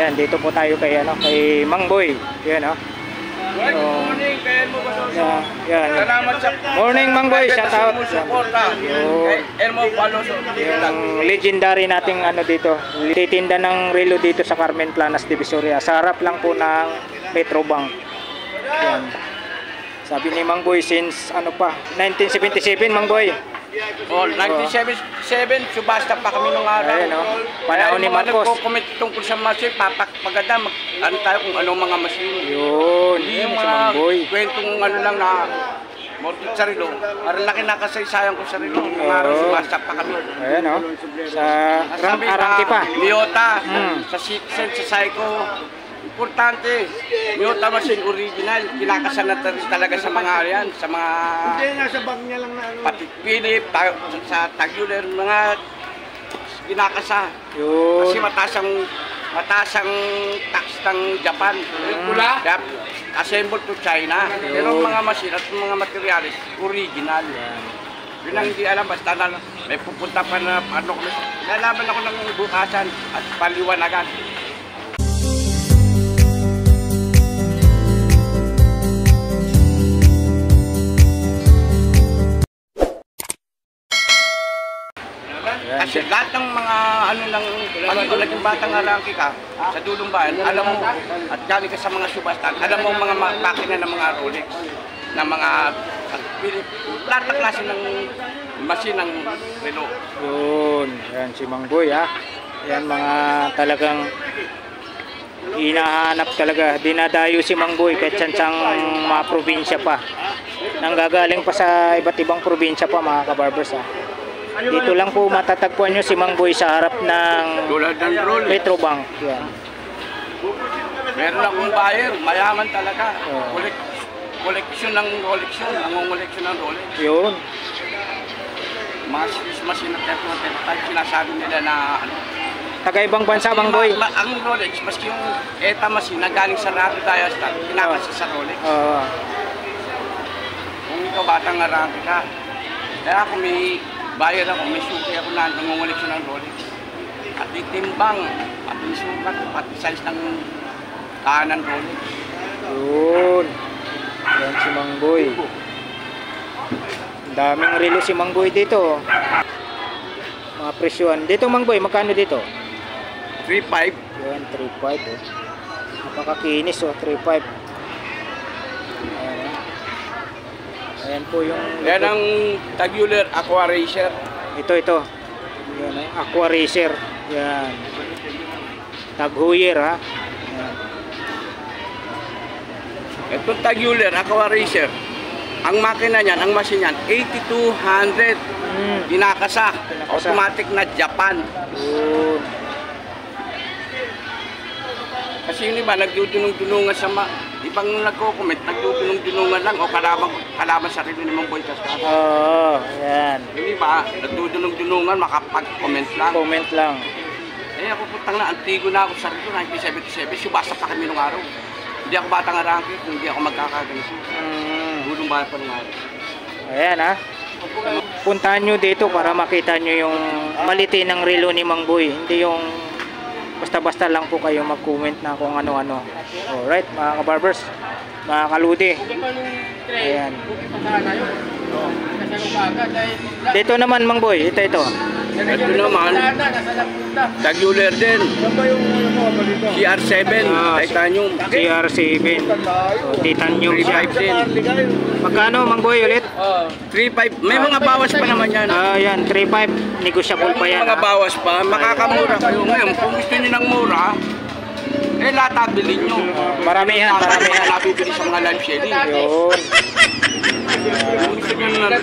Ayan, dito po tayo kay kay Mang Boy. Ayan, oh. Good morning, kaya mo ba Yan. salamat sa Morning, Mang Boy. Shout out. Yung Yung legendary nating dito. Titinda ng relo dito sa Carmen Planas, Divisoria. Sa harap lang po ng Petrobank. Yan. Sabi ni Mang Boy since 1977, Mang Boy. 1977, subasta pa kami nung araw. Ayan, oh. Panahon ni Marcos. Nagko-comment tungkol sa machine, maganda, tayo kung anong mga machine. Yun, Hindi yung yung si mga Mang Boy. kwentong lang na mortit sa relo. Parang laki na kasaysayan ko sa relo. Nung araw, subasta pa kami. Ayan, oh. Sa Arangke pa. Miyota, sa Citizen, sa Psycho. Importante, Miyota machine original, kinakasan na talaga sa mga yan, sa mga nasa bag niya lang na pati Philip, sa Taguler, mga kinakasa. Yun. Kasi mataas ang tax ng Japan. Kaya assembled to China. Pero mga machine at mga materialis, original. Yun ang hindi alam, basta na may pupunta pa na lalaban ako ng bukasan at paliwanagan. Kasi lahat ng mga naging batang Arangke ka sa dulong bayan, alam mo, at galing ka sa mga subastan, alam mo mga makina ng mga Rolex, ng mga lahat ng klase ng machine ng relo. Yun, yan si Mang Boy, ha. Yan mga talagang hinahanap talaga. Dinadayo si Mang Boy kahit sansang mga probinsya pa. Nanggagaling pa sa iba't ibang probinsya pa, mga kabarbers, ha. Dito lang po matatagpuan nyo si Mang Boy sa harap ng Petrobank. Yan. Meron akong buyer, mayaman talaga. Koleksyon ng Rolex yun, nangungoleksyon ng Rolex. Yun. Mga machine na sinasabi nila na Taga-ibang bansa, Mang Boy. Ang Rolex, maski yung ETA machine na galing sa Rato Diastar, kinakasa sa Rolex. Kung ikaw batang Arangke ka, kaya ako may buyer ako, may suki ako na nangungoleksyon ng Rolex. At itimbang, at isukat, at size ng kanan Rolex. Yun. Yan si Mang Boy. Daming relo si Mang Boy dito. Mga presyon. Dito, Mang Boy, magkano dito? 3.5. Yan, 3.5. Oh. Napakakinis, 3.5. Ayan po yung... Yan ang Taguler Aqua Racer. Ito. Yan, Aqua Racer. Yan. Tag-Heuer, ha. Yan. Itong Taguler Aqua Racer, ang makina niyan, ang machine niyan, 8200. Kinakasa. Automatic na Japan. Kasi yung iba, nagdudunong-dunungan sa ibang nagko-comment, nagdudunong-dunungan lang o kalaban sarili ni Mang Boy Cascada. Oo, yan. Yung iba, nagdudunong-dunungan, makapag-comment lang. Comment lang. Eh ako putang na, antigo na ako sa rito, 1977, subasta pa kami nung araw. Hindi ako batang Arangke, hindi ako magkakagansi. Dulong bayan pa nung araw. Ayan, ha. Puntahan nyo dito para makita nyo yung maliti ng relo ni Mang Boy. Hindi yung basta-basta lang po kayo mag-comment na kung ano-ano. Alright, mga kabarbers, mga kaludi. Ayan. Dito naman, Mang Boy, ito. Ito naman, Taguler din. CR7, Titanium. CR7. So, Titanium siya. 3.5 din. Magkano, Mang Boy, ulit? 3.5. May mga bawas pa naman yan. Yan, 3.5. Negotiable pa yan. May mga bawas pa. Makakamura kayo. Ngayon, kung gusto nyo ng mura, lahat nabili nyo. Maramihan. Nabibili sa mga live selling. Yun. Kung gusto nyo na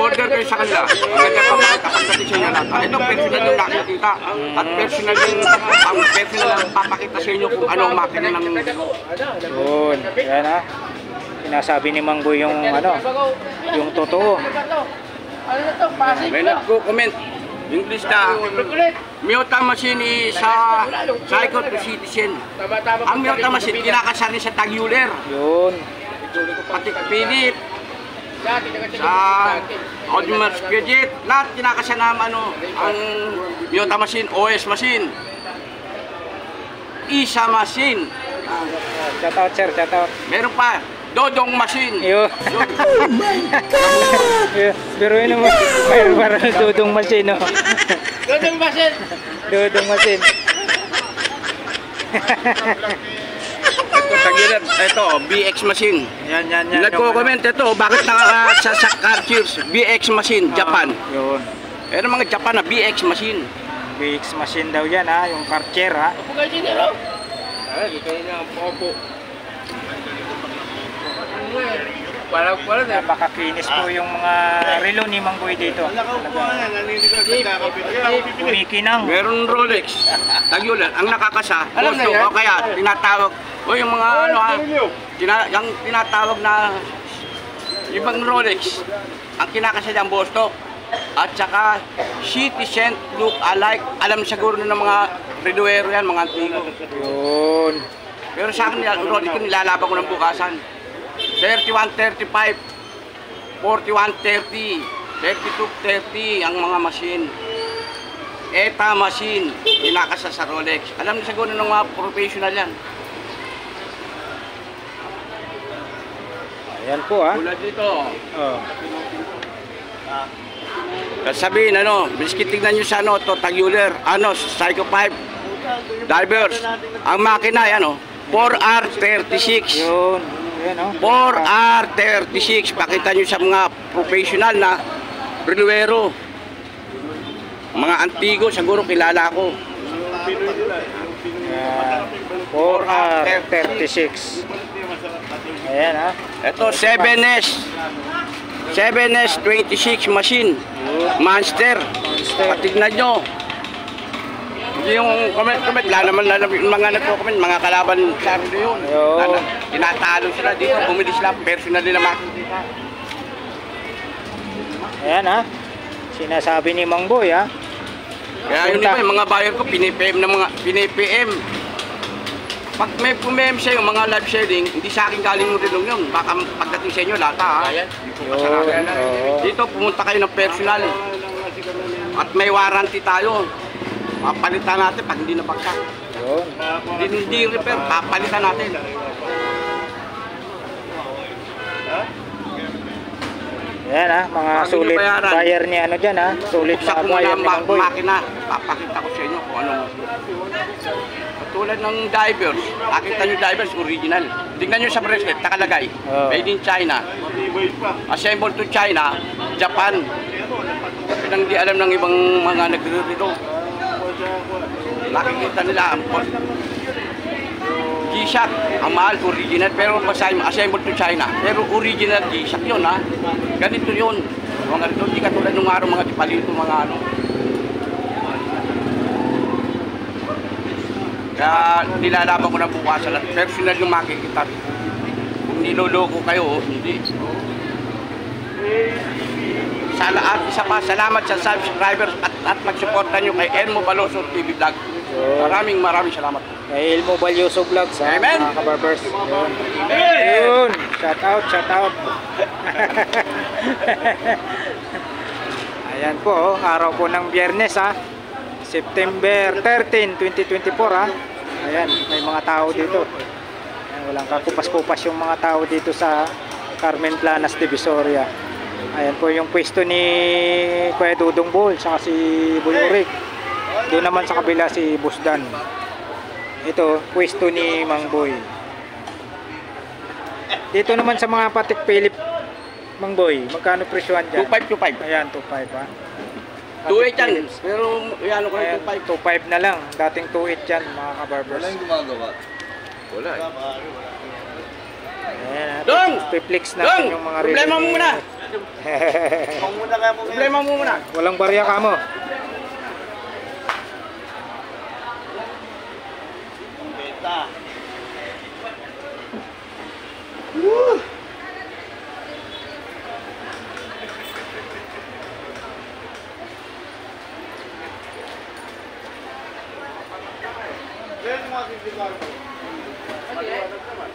order kayo sa kanila. Maganda pa makakapagdating sa inyo lahat. Ito, personal yung nakikita. At personal yung papakita sa inyo kung anong makina ng... Yun. Yan, ha. Sinasabi ni Mang Boy yung yung totoo. May nagko-comment. Yung lista, Miyota machine sa Psycho to Citizen. Ang Miyota machine, kinakasar niya sa Taguler. Yun. Pati Philip, sa Audemars Piguet, lahat kinakasar na ang Miyota machine, OS machine. Isa Machine. Shout out, sir. Shout out. Meron pa, Dodong Machine. Yo. Pero yun naman, mayroon parang dudong machine, no? Dodong Machine! Dudong machine. Ito, tagilan. Ito, BX Machine. Yan. Nagko-comment ito, bakit sa car cheers? BX Machine, Japan. Yun. Pero mga Japan na BX Machine. BX machine daw yan, ha? Yung Karcher, ha? Opo kayo din, no? Ay, di kayo na, opo. Wala Napakakinis po yung mga relo ni Mang Boy dito. Wala ka upo nga, naninigaw sa kakapit. Kaya ako pipili. Kumikinang. Meron Rolex, tagyulan, ang nakakasa, gusto, o kaya tinatawag, o yung mga ano ha, yung tinatawag na ibang Rolex, ang kinakasa dyan, Bostok, at saka Citizen look alike, alam siguro ng mga reduero yan, mga antigo. Yun. Pero sa akin, ang Rolex ko nilalaban ko ng bukasan. 3135, 4130, 3230 ang mga machine. ETA machine, kinakasa sa Rolex. Alam niyo siguro ng mga professional yan. Ayan po, ha? Tulad dito. Oh. Sabihin, biskit tignan nyo sa to, tagular, Psycho 5, divers. Ang makina, 4R36. Yun. Ayan, oh. 4R36, pakita nyo sa mga professional na reluero. Mga antigo, siguro kilala ko. 4R36. Ayan, ha? Ito, 7S 26 machine. Monster. Patignan nyo. Yung comment, wala naman yung mga nagko-comment, mga kalaban sa ano yun. Tinatalo sila dito, bumili sila, personal nila makikita. Ayan, ha? Sinasabi ni Mang Boy, ha? Kaya yun iba, yung mga buyer ko, pinipm. Pag may pumem siya yung mga live selling, hindi sa akin galing mo rin yun. Baka pagdating sa inyo, lata ha. Dito, pumunta kayo ng personal. At may warranty tayo. Papalitan natin pag hindi nabagsak. Hindi repair, papalitan natin. Yan, ha? Mga sulit buyer ni ano dyan, ha? Sulit Buksan mga ko buyer muna ni Mang Boy. ang makina. Papakita ko sa inyo kung ano. Tulad ng divers, nakita nyo divers, original. Tingnan nyo sa bracelet, nakalagay. Made in China. Assembled to China, Japan. Pinang di alam ng ibang mga nagre-relo. Nakikita nila ang G-Shock, ang mahal, original. Pero basahin mo, assembled to China. Pero original G-Shock yun, ha. Ganito yun. Mga ganito, di katulad ng araw, mga tipalito, mga ano. Kaya nilalaban ko na bukasan at personal yung makikita. Kung niloloko kayo, hindi. Sa lahat, isa pa, salamat sa subscribers at mag-supportan nyo kay Elmo Baloso TV Vlog. Maraming salamat. Kay Elmo Balyoso Vlogs, ha? Amen. Mga kabarbers. Yun. Shout out. Ayan po, oh. Araw po ng Biyernes, ha? September 13, 2024, ha? Ayan, may mga tao dito. Ayan, walang kakupas-kupas yung mga tao dito sa Carmen Planas, Divisoria. Ayan po yung pwesto ni Kuya Dudong Bol, saka si Boy Urik. Doon naman sa kabila si Busdan. Ito, pwesto ni Mang Boy. Dito naman sa mga Patek Philip, Mang Boy, magkano presyohan dyan? 25. Ayan, 2.5, ha? 2.8 yan. Pero yan ko Ayan, na 2.5 na lang. Dating 2.8 yan, mga kabarbers. Wala yung gumagawa. Wala. Ayan, ha? Dong! Piplex Dong! natin yung mga Problema mo muna. Kung muna kaya mo Problema mo muna. Walang barya ka mo. Beta. Yan mo ating Ricardo. Maliwanag naman.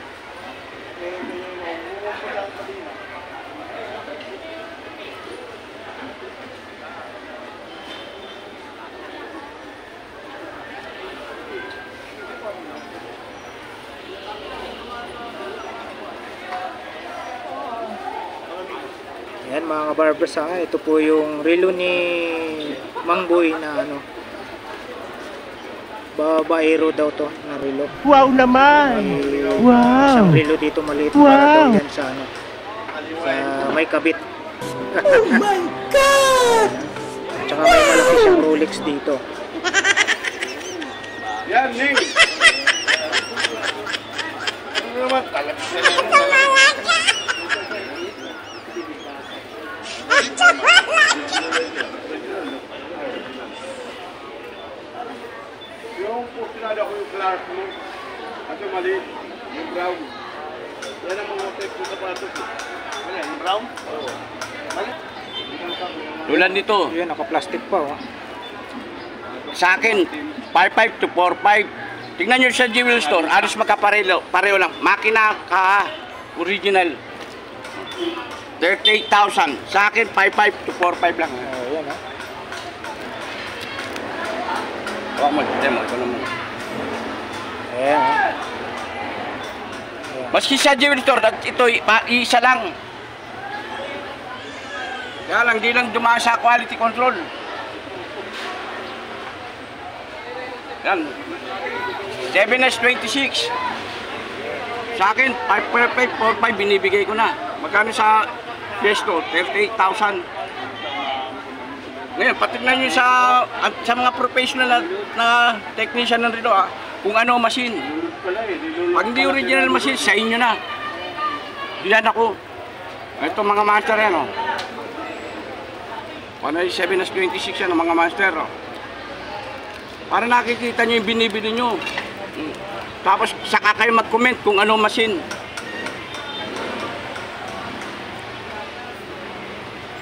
Ayan mga kabarbers, ito po yung relo ni Mang Boy na ano, babaero daw to na relo. Wow naman! May Wow! isang relo dito maliit Wow! para daw yan sa ano, sa may kabit. Oh my God! Tsaka may malaki siyang Rolex dito. Yan, Ning! Ano naman? Talagsa na yung yung po sinada ko yung Clark mo. At yung mali, yung brown. Yan ang mga tape ko sa patos. Ano yan, yung brown? Oo. Mali? Tulad nito, Yun, naka-plastic pa oh. sa akin, 5.5 to 4.5. Tingnan nyo sa jewel store, alos magkapareho pareho lang. Makina ka, original. 38,000. Sa akin, 5.5 to 4.5 lang. Yan oh. Huwag mo, demo, ito naman. Ayan oh. Maski sa jewel store, ito, isa lang. Kaya lang, di lang dumaan sa quality control. Yan. 7S26. Sa akin, 5.5, 4.5 binibigay ko na. Magkano sa Fiesto? 38,000. Ngayon, patignan nyo sa mga professional na technician ng rito, kung ano machine. Pag hindi original machine, sa inyo na. Diyan ako. Ito mga master yan, oh. Ano yung 7S26 yan, mga master, oh. Para nakikita nyo yung binibili nyo. Tapos saka kayo mag-comment kung ano machine.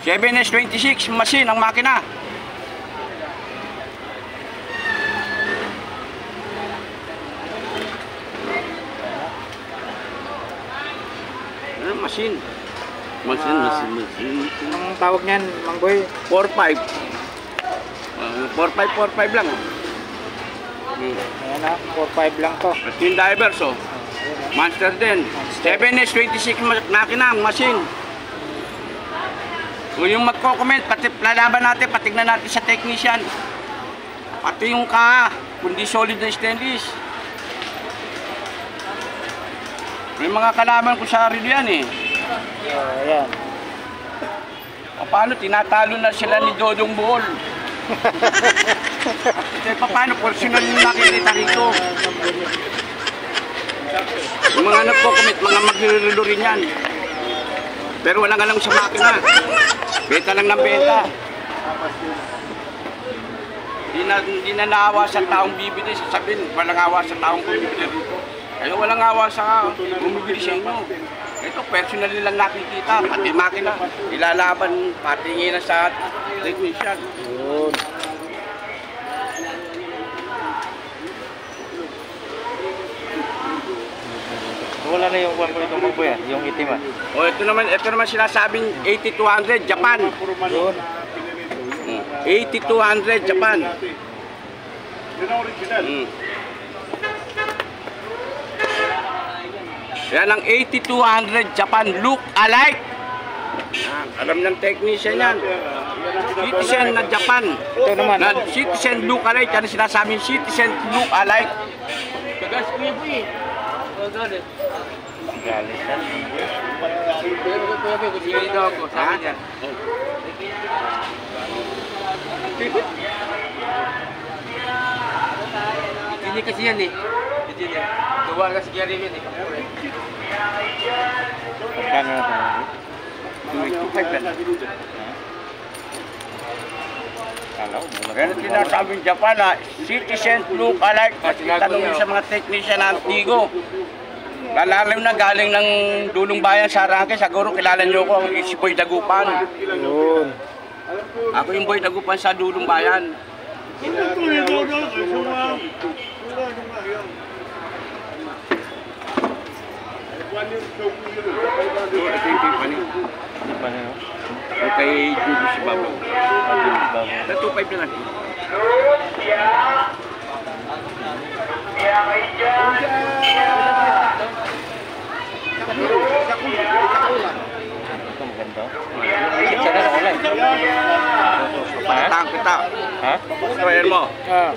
7S26 machine ang makina. Ano machine? Machine. Anong tawag niyan, Mang Boy? 4.5. 4.5 lang. Ayan ah, 4.5 lang to. Machine divers, oh. Monster din. 7S26 makina, machine. Kung yung magko-comment, pati lalaban natin, patignan natin sa technician. Pati yung kundi solid na stainless. May mga kalaban ko sa relo yan eh. Ayan. Paano tinatalo na sila ni Dodong Buhol? Paano personal yung nakikita rito? Yung mga nagko-comment, mga maglililo rin yan. Pero walang alam sa makina. Benta lang ng benta. Hindi na naawa sa taong bibili. Sasabihin, walang awa sa taong bibili rito. Kaya walang awa sa bumibili sa inyo. Ito, personal nilang nakikita. Pati makina, ilalaban, patingin na sa technician. Yun. Wala na yung 1.2 Mang Boy, yung itim ah. O, ito naman sinasabing 8200 Japan. Yun. 8200 Japan. Yun ang original. Yan ang 8200 Japan look alike. Alam ng technician yan. Citizen na Japan. Ito naman. Na citizen look alike. Yan ang sinasabing citizen look alike. Kagas kuya po eh. Galit yan. Hindi kasi yan eh. Gawa kasi Gary yan eh. Magkano na tayo? 2.5 lang. Kala ko, mula Kaya sinasabing Japan citizen look alike. Kasi tanong sa mga technician na Antigo. Lalalim na galing ng Dulong Bayan sa Arangke. Siguro kilala nyo ko, si Boy Dagupan. Yun. Ako yung Boy Dagupan sa Dulong Bayan. Ito yung Tiffany. pa na yun. O kay Judy si Babaw. Bago. Na 2.5 na lang. Ito maganda. supplier mo. Ah.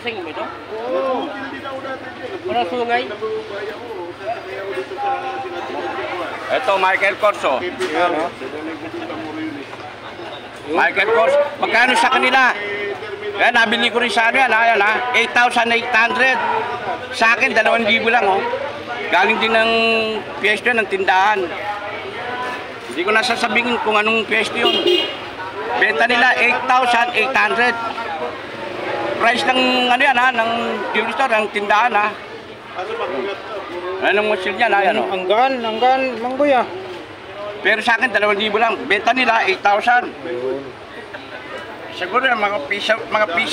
Para sungay. Nabubaya ko. Sasakaya ko dito sa sinasabi. Ito, Michael Kors, oh. Yan, oh. Michael Kors. Magkano sa kanila? Kaya nabili ko rin sa ano yan, ayan ha. 8,800. Sa akin, 2,000 lang, oh. Galing din ng piyesta ng tindahan. Hindi ko nasasabihin kung anong piyesta yun. Benta nila 8,800. Price ng ano yan ha, ng jewelry store, ng tindahan ha. Anong musil yan ha, yan o. Anggan, Mang Boy ah. Pero sa akin, 2,000 lang. Benta nila 8,000. Siguro yung mga piece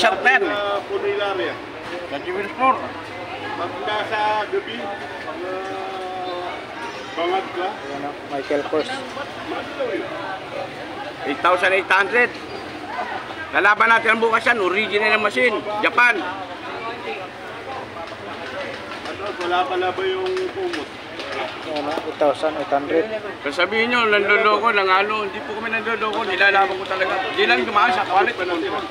out na yan. Punoy Sa jewelry store. Pag nasa gabi, bangad ka. Yan, oh. Michael Kors. 8,800. Lalaban natin ang bukas yan, original na machine, Japan. Ano, wala pala ba yung kumot? Yan, oh. 8,800. Sasabihin nyo, nandodoko, nangalo. Hindi po kami nandodoko, nilalaban ko talaga. Hindi lang dumaan sa quality control.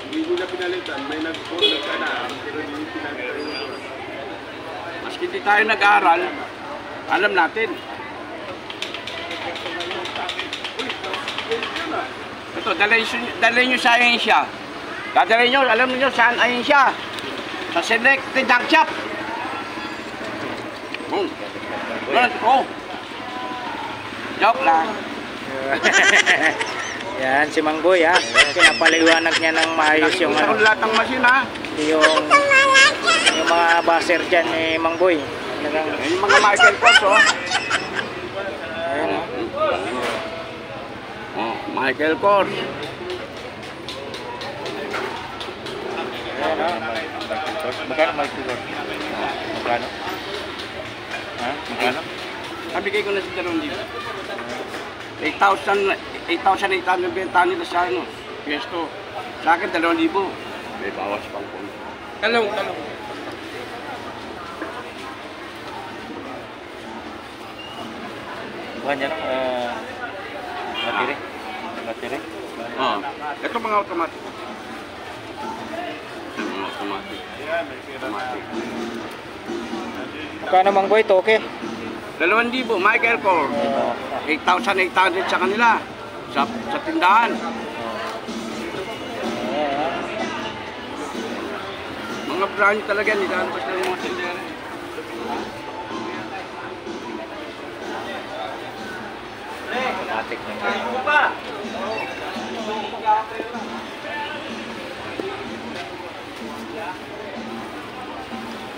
Hindi ko na pinalitan, may nag-order ka na, pero hindi pinalitan. Maski di tayo nag-aral, alam natin. Ito, dalhin nyo sa ahensya. Dadalhin nyo, alam nyo saan ahensya? Sa Selected Junk Shop. Oh. Joke lang. Yan, si Mang Boy ah. Pinapaliwanag niya ng maayos yung ano. Sa lahat ng machine ha. Yung mga baser dyan ni Mang Boy. Talagang, Yung mga Michael Kors oh. ayun oh. Oh, Michael Kors. Ayan oh. Magkano Michael Kors? Magkano? Ha? Magkano? Nabigay ko na si Jarong dito. 8,800 benta nila sa ano, pwesto. Sa akin, 2,000. May bawas pang po. Talong. Bukan yan, matiri. Oo. Ito mga automatic. Mga automatic. Automatic. Magkano Mang Boy? Toke? 2,000, Michael Kors. 8,800 sa kanila. Sa tindahan. Mga brand talaga, nilalabas ng mga tindahan. Automatic na.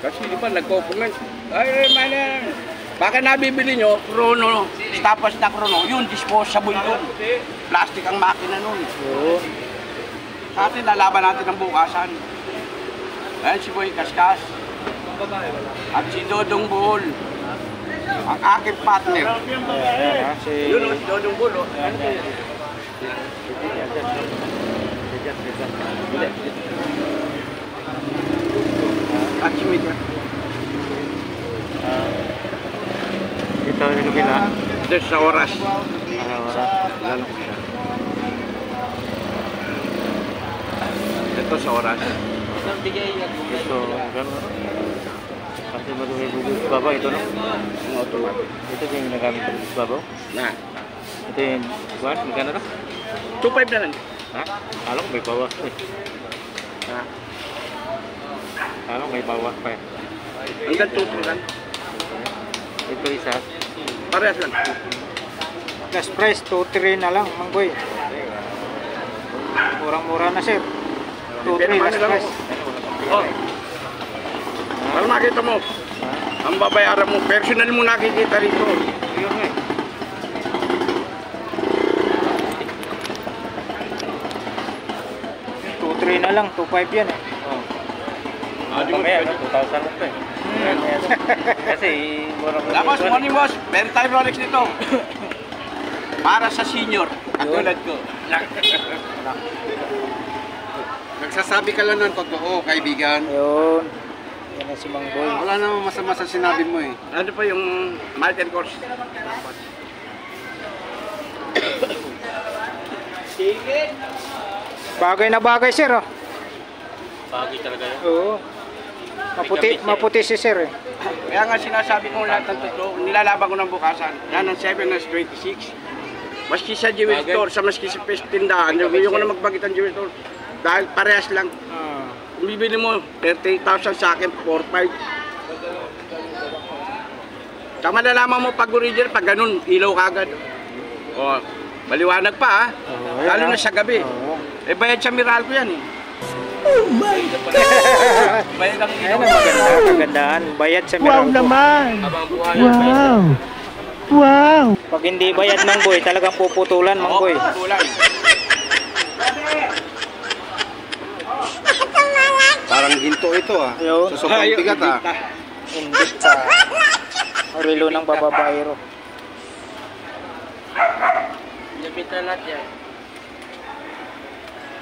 Kasi di ba nagko-comment, ay man, baka nabibili nyo, Chrono, stopwatch na Chrono, yun, disposable yun. Plastic ang makina nun. Yun. Sa atin, lalaban natin ang bukasan. Ayan si Boy Kaskas. At si Dodong Buhol. Ang aking partner. Ayan ah. Yun o, si Dodong Buhol. At si Midya. Ito yung kila. Dito sa oras. Araw-araw. Ito sa oras. Ito, gano'n. Kasi mag-uwi-uwi sa babaw, ito no? Ang automatic. Ito yung nagamit sa babaw. Na. Ito yung, buwan, magkano na? 2.5 na lang. Ha? Alam ko may bawas eh. Ha? Alam ko may bawas pa eh. Hanggang 2 lang. Ito isa. Parehas lang. Last price, 2-3 na lang Mang Boy. Murang-mura na sir. 2-3 last price. Oh. Para makita mo, ang babayaran mo, personal mo nakikita rito. Yun nga eh. 2-3 na lang, 2-5 yan eh. Oh. Di mo Mamaya, pwede. 2,000 lang to eh. Kasi, murang Tapos, morning boss, meron tayong Rolex dito. Para sa senior, katulad ko. Nagsasabi ka lang ng totoo, kaibigan. Ayun. Yan na si Mang Boy. Wala namang masama sa sinabi mo eh. Ano pa yung Michael Kors? Bagay na bagay sir oh. Bagay talaga yan. Oo. Maputi si sir eh. Kaya nga sinasabi ko lahat ng totoo, nilalaban ko ng bukasan. Yan ang 7/26. Maski sa jewel store, sa maski sa tindahan, yung ko na magbagit ang jewel store. Dahil parehas lang. Kung bibili mo, 38,000 sa akin, 4,500. Saka malalaman mo pag original, pag ganun, ilaw kagad. O, maliwanag pa ha. Lalo na sa gabi. Eh bayad sa Meralco yan eh. Bayad ang ilaw. Ayun ang maganda, kagandahan. Bayad sa Meralco. Wow naman! Habang buhay. Wow! Wow! Pag hindi bayad Mang Boy, talagang puputulan Mang Boy. Kulang. Parang ginto ito ah. Ayun. Sa sobrang bigat ah. Hindi sa relo ng bababayro. Lapitan natin yan.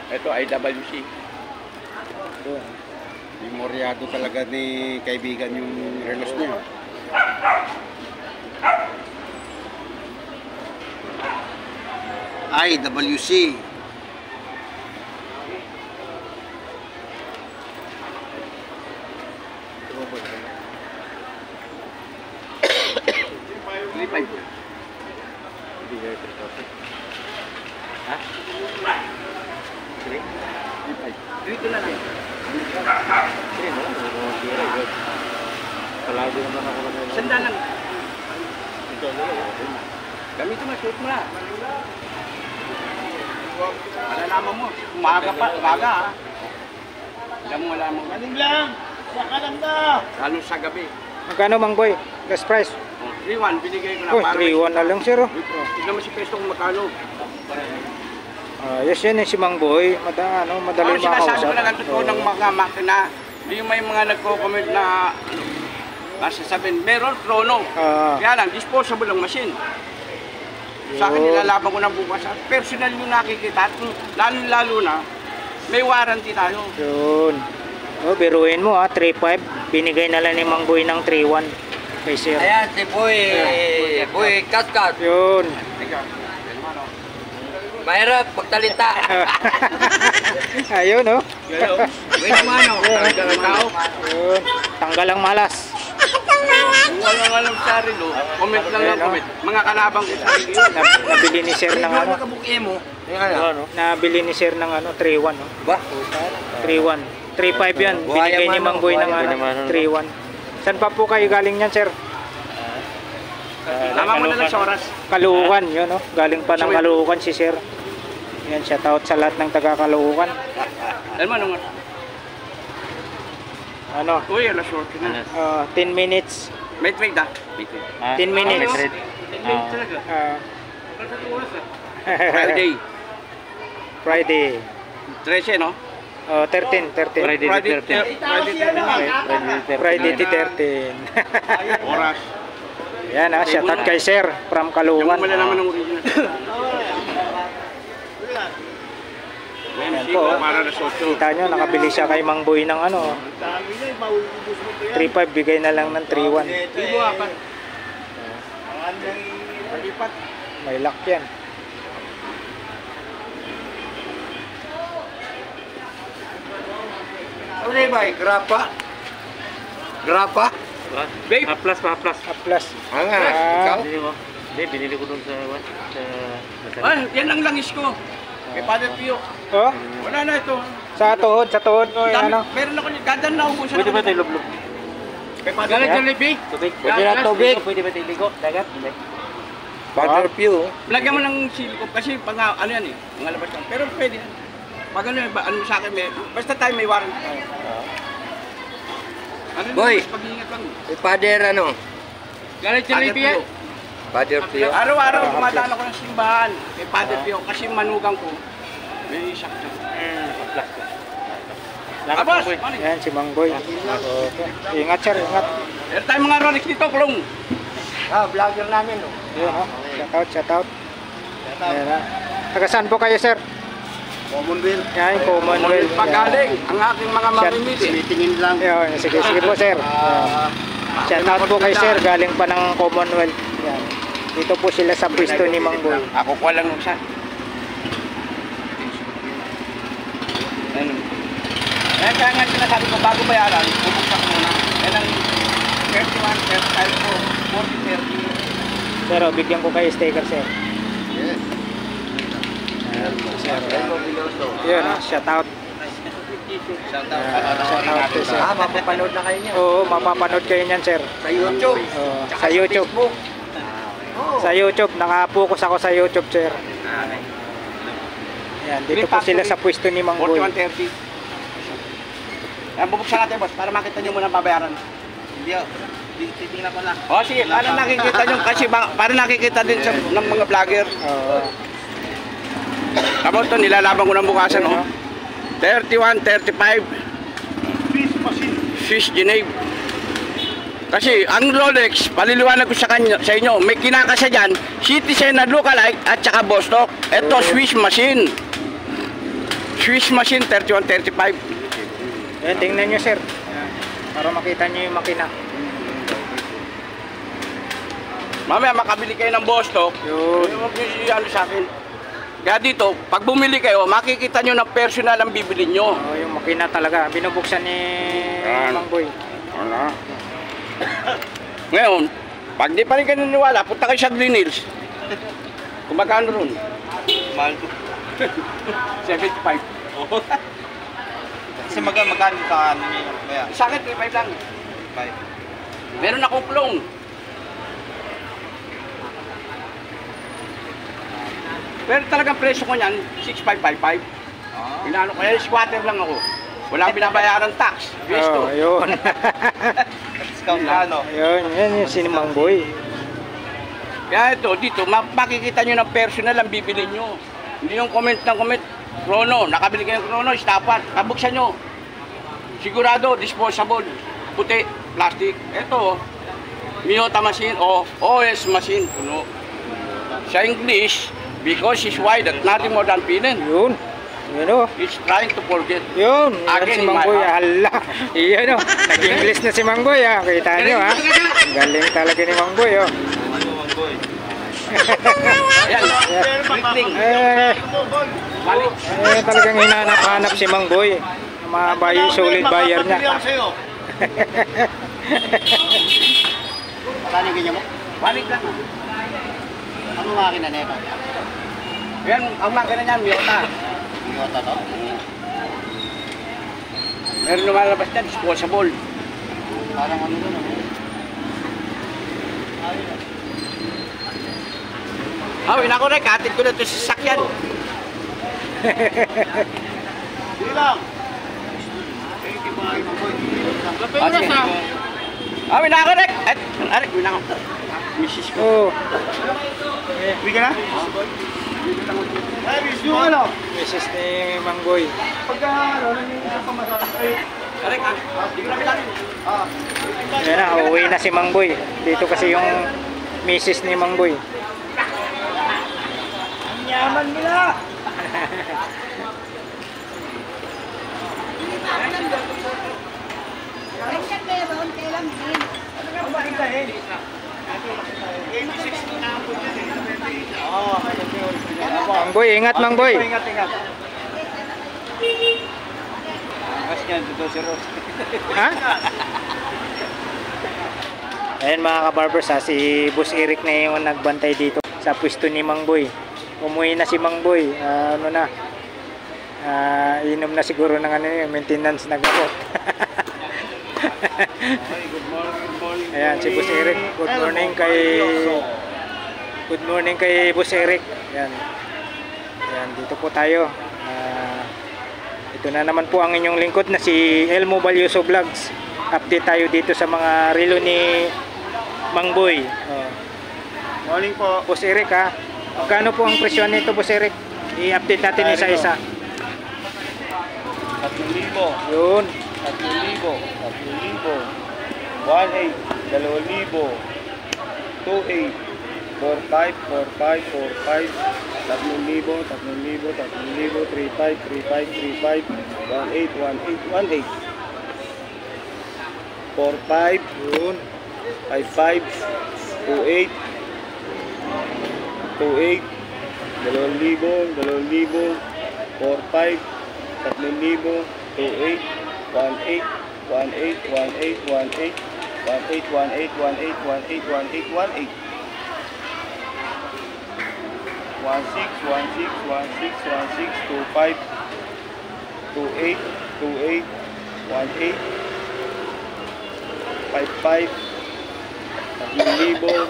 Ito, IWC. Doon. Memoryado talaga ni kaibigan yung relos niya. IWC. Dito na lang. Palagi naman ako na ganun. Sanda lang. Gamitin mo, shoot mo na. Malalaman mo, umaga pa, umaga ha. Alam mo, wala mo. Maning lang! Saka lang na! Lalo sa gabi. Magkano Mang Boy? Gas price? 3-1, binigay ko na. Oh, 3-1 na lang sir. Oh. Tignan mo si Pesto kung magkano. Yes yan si Mang Boy. Madali Sinasabi ko makausap. na lang totoo ng mga makina. Hindi yung may mga nagko-comment na nasasabihin, meron chrono. Kaya lang, disposable ang machine. Sa akin, nilalaban ko ng bukas. Personal yung nakikita. At lalo na, may warranty tayo. Yun. Oh, biruin mo 3.5. Binigay na lang ni Mang Boy ng 3.1 kay sir. Ayan, si Boy Kaskat. Yun. Mahirap pagtalita. Ayun oh. Wait naman, talaga ng tao. Yun. Tanggal ang malas. Kung walang alam sa sarili, comment lang ng comment. Mga kalabang ko sa sarili yun. Nabili ni sir ng ano. mo. Nabili ni sir ng 3.1 oh. Ba? 3.1. 3.5 yan. Binigay ni Mang Boy ng 3.1. Saan pa po kayo galing yan sir? Tama mo na lang sa oras. Caloocan, yun oh. Galing pa ng Caloocan si sir. Yan, shout out sa lahat ng taga Caloocan. Alam mo, nung Ano? uy, alas 8 na. 10 minutes. May trade ah. May trade. 10 minutes. May trade talaga. Friday. Friday. 13, no? 13. Friday the 13th. Friday the 13. Oras. Yan shout out kay sir from Yung Caloocan. wala naman ng original. Yan po. Para na 8. Kita nyo, nakabili siya kay Mang Boy ng 3.5, bigay na lang ng 3.1. Libo apat. May lock yan. Ano ba? Grapa? Grapa? Babe. Plus. Plus. Ikaw? Binili ko doon sa Ay, yan ang langis ko. Kay Father Pio. Oh, Wala na ito. sa tuhod. Ano? Meron ako, gadan na ubusan Pwede ba ako. tayo lublog? Kay Father Jollibee. Tubig? Pwede na tubig. Pwede ba tayo ligo? Dagat? Hindi. Father Pew. Lagyan mo ng silikop kasi pag ano yan eh, mga labas lang. Pero pwede yan. Pag ano, ano sa akin, basta tayo may warranty tayo. Ano Boy. mas pag-iingat lang. Si Father ano? Galing Jollibee yan. Father Pew. Araw-araw dumadaan ako ng simbahan kay Father Pio kasi manugang ko. May isak siya. Abas! Yan si Mang Boy. Okay. Ingat sir, ingat. Meron tayong mga Rolex dito, Klong. Vlogger namin no. Yun, shout out. Yan, taga saan po kayo sir? Commonwealth. Yan, Commonwealth. Pagaling ang aking mga mamimili. Tingin lang. Yun, sige po sir. Shout out po kay sir, galing pa ng Commonwealth. Yan. Dito po sila sa pwesto ni Mang Boy. Ako ko lang nung saan. Ano? Kaya nga sinasabi ko, bago bayaran, bubuksan ko muna. Yan ang 31, 35 po, 40, 30. Sir, bigyan ko kayo sticker, sir. Yes. Ayan, sir. Hello, Piloto. Yun, shout out. Shout Shout out to sir. Mapapanood na kayo niya. Oo, mapapanood kayo niyan, sir. Sa YouTube. Oo, Tsaka sa YouTube. Facebook. Sa YouTube, nakapokus ako sa YouTube, sir. Yan, dito po sila sa pwesto ni Mang Boy. 41, 30. Yan, bubuksan natin, boss, para makita nyo muna ang babayaran. Hindi oh. Titingnan ko lang. O, sige, para nakikita nyo, kasi para nakikita din sa, ng mga vlogger. Oo. Tapos ito, nilalaban ko ng bukasan, Ano? no? 31, 35. Swiss Genève. Kasi ang Rolex, paliliwanag ko sa inyo, may kinakasa dyan, Citizen na lookalike at saka Bostock. Ito, Swiss machine. Swiss machine, 31, 35. Yan, tingnan nyo, sir. Yan, para makita nyo yung makina. Mamaya makabili kayo ng Bostock, Yun. huwag nyo ano sa akin. Kaya dito, pag bumili kayo, makikita nyo ng personal ang bibili nyo. Oo, yung makina talaga. Binubuksan ni Yan. Mang Boy. Ano? Ngayon, pag di pa rin kayo naniwala, punta kayo sa Green Hills. Kung magkano ron? Mahal ko. 75. Kasi magkano ka ano niya kaya? Sa akin, 35 lang. 5. Meron akong clone. Pero talagang presyo ko niyan, 6,555. Inaano ko, squatter lang ako. Walang binabayaran tax. Resto. Oo, yun. Discount na ano? Yun, yan yung si Mang Boy. Kaya ito, dito, makikita nyo ng personal ang bibili nyo. Hindi yung comment ng comment, Chrono, nakabili kayo ng Chrono, stopwatch, pabuksan nyo. Sigurado, disposable, puti, plastic. Ito, Miyota machine o OS machine, puno. Sa English, because it's wide at nothing more than pinin. Yun. Yun o. It's trying to forget. Yun. Yan Again, si Mang in my Boy. heart. Hala. Iyan o. Nag-English na si Mang Boy ha. Kita nyo ha. Galing talaga ni Mang Boy o. Ayan, Rickling. Balik. Talagang hinanap-hanap si Mang Boy. Mga bayi, solid buyer niya. Magkano yung ganyan mo? Balik lang. Ano makina na ito? Yan, ang makina niyan, Miyota. Toyota to? Meron lumalabas niyan, disposable. Parang ano doon ano? Oh, inakorek, hatid ko na ito sa sasakyan. Hindi lang. Oh, inakorek. Arik, inakorek. Misis ko. Oo. Hindi ka na? Ay, miss yung ano? Mrs. ni Mang Boy. Pagka ano, nangyayari sa masakit. Arik, hindi ko na bilangin. Yan na, uuwi na si Mang Boy. Dito kasi yung Mrs. ni Mang Boy. Yaman nila. Minsan meron, kailan din. Mang Boy, ingat Mang Boy. Ingat, ingat. Mas yan, dito si Ross. Ha? Ayan mga kabarbers ha, si Boss Eric na yung nagbantay dito sa pwesto ni Mang Boy. Umuwi na si Mang Boy. Ano na? Inom na siguro ng ano yung maintenance na gamot. Good morning. Ayan si Boss Eric. Good morning kay Boss Eric. Ayan. Ayan, dito po tayo. Ito na naman po ang inyong lingkod na si Elmo Balyoso Vlogs. Update tayo dito sa mga relo ni Mang Boy. Morning po. Boss Eric ha. Magkano po ang presyo nito, Boss Eric? I-update natin isa-isa. 3,000. Yun. 3,000. 1,800. 2,000. 2,800. 4,500. 4,500. 4,500. 3,000. 3,000. 3,500. 3,500. 3,500. 1,800. 1,800. 1,800. 4,500. Yun. 5,500. 2,800. 2,800. 2,000. 2,000. 4,500. 3,000. 2,800. 2,800. 18, 18, 18, 18, 18, 18, 18, 18, 18, 18, 18. 16, 16, 16, 16, 25, 28, 28, 18, 55, 3,000,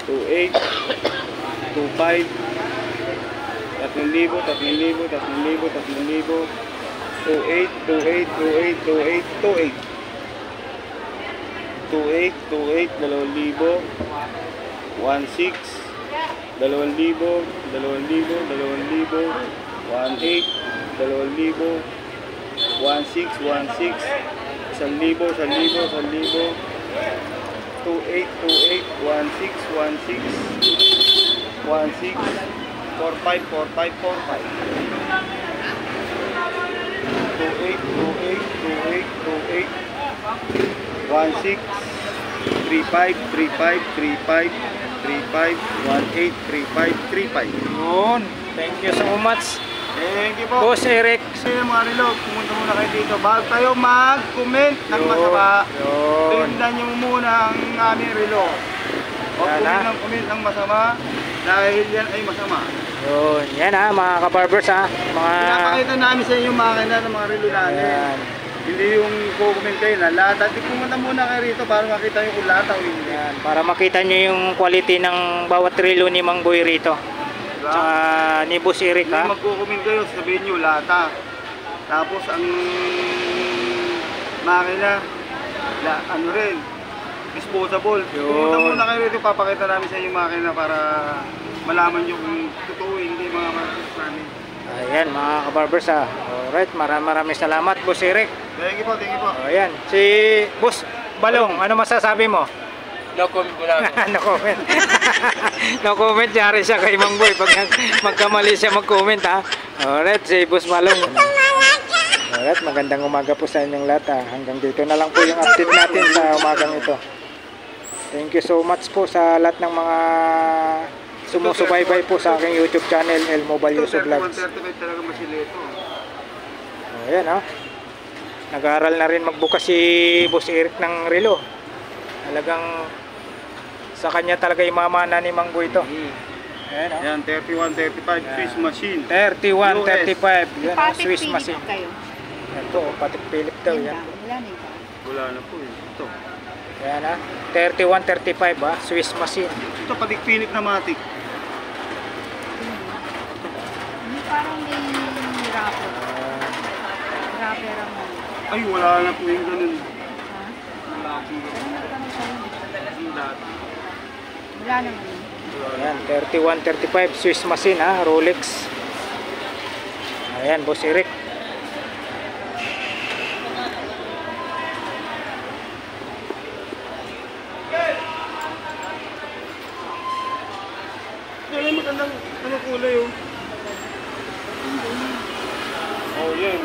28, 25, 3,000, 3,000, 3,000, 3,000, 28, 28, 28, 28, 28, 28, 28, 2,000, 16, 2,000, 2,000, 2,000, 18, 2,000, 16, 16, 1,000, 1,000, 1,000, 28, 28, 16, 16, 16, 45, 45, 45, 28, 28, 28, 28, 16, 35, 35, 35, 35, 18, 35, 35. Yun. Thank you so much. Thank you po. Boss Eric. Kasi mga relo, pumunta muna kayo dito. Bago tayo mag-comment ng masama, Yun. tingnan nyo muna ang aming relo. Huwag Yan, comment ha? ng comment ng masama dahil yan ay masama. Yun. Yan ha, mga kabarbers ha. Mga... Pinapakita namin sa inyo yung makina ng mga relo namin. Yan. Hindi yung comment kayo na lata. Di pumunta muna kayo rito para makita nyo kung lata o hindi. Yan. Para makita nyo yung quality ng bawat relo ni Mang Boy rito. Diba? Tsaka ni Boss Eric Hindi ha. magko-comment kayo, sabihin nyo lata. Tapos ang makina, ano rin, disposable. Yun. Pumunta muna kayo rito, papakita namin sa inyo yung makina para malaman nyo kung totoo hindi mga market namin. Ayan mga kabarbers ha. Alright, maraming salamat Boss Eric. Thank you po, thank you po. Ayan, si Boss Balong, ano masasabi mo? No comment ko lang. No comment. No comment, yari siya kay Mang Boy pag magkamali siya mag-comment ha. Alright, si Boss Balong. Alright, magandang umaga po sa inyong lahat ha. Hanggang dito na lang po yung update natin sa umagang ito. Thank you so much po sa lahat ng mga sumusubaybay po sa aking YouTube channel, El Mobile Ito, Yusuf Vlogs. 3135 talaga masili ito. Ayan ha. Nag-aaral na rin magbukas si Boss Eric ng relo. Talagang sa kanya talaga imamana ni Mang Boy ito. Ayan ha. Yan, 3135 Swiss machine. 31, 35. Yan ha, Patik Swiss Philip machine. kayo. Ito, patik Philip daw yan. Wala na iba. Wala na po eh. Ito. Ayan ha. 31, 35 ha. Swiss machine. Ito, patik Philip na matik. Hindi parang may rapper. Rapper ang ano. Ay, wala na po yung ganun. Ha? Wala po yung Ano sa inyo? dati. Wala naman yun. Ayan, 31, 35 Swiss machine ha. Rolex. Ayan, Boss Eric. Yan ay magandang kulay oh. Oh, yan.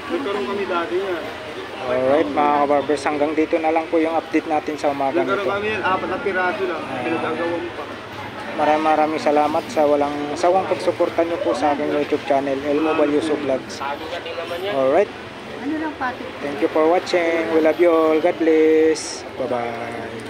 Nagkaroon kami dati yan. Alright mga kabarbers, hanggang dito na lang po yung update natin sa umagang Nagkaroon ito. kami yan, 4 na piraso lang. Pinagagawa mo pa. Maraming salamat sa walang sawang pagsuporta nyo po sa aking YouTube channel, El Mobile Yusuf Vlogs. Alright, Ano lang patik? thank you for watching. We love you all. God bless. Bye-bye.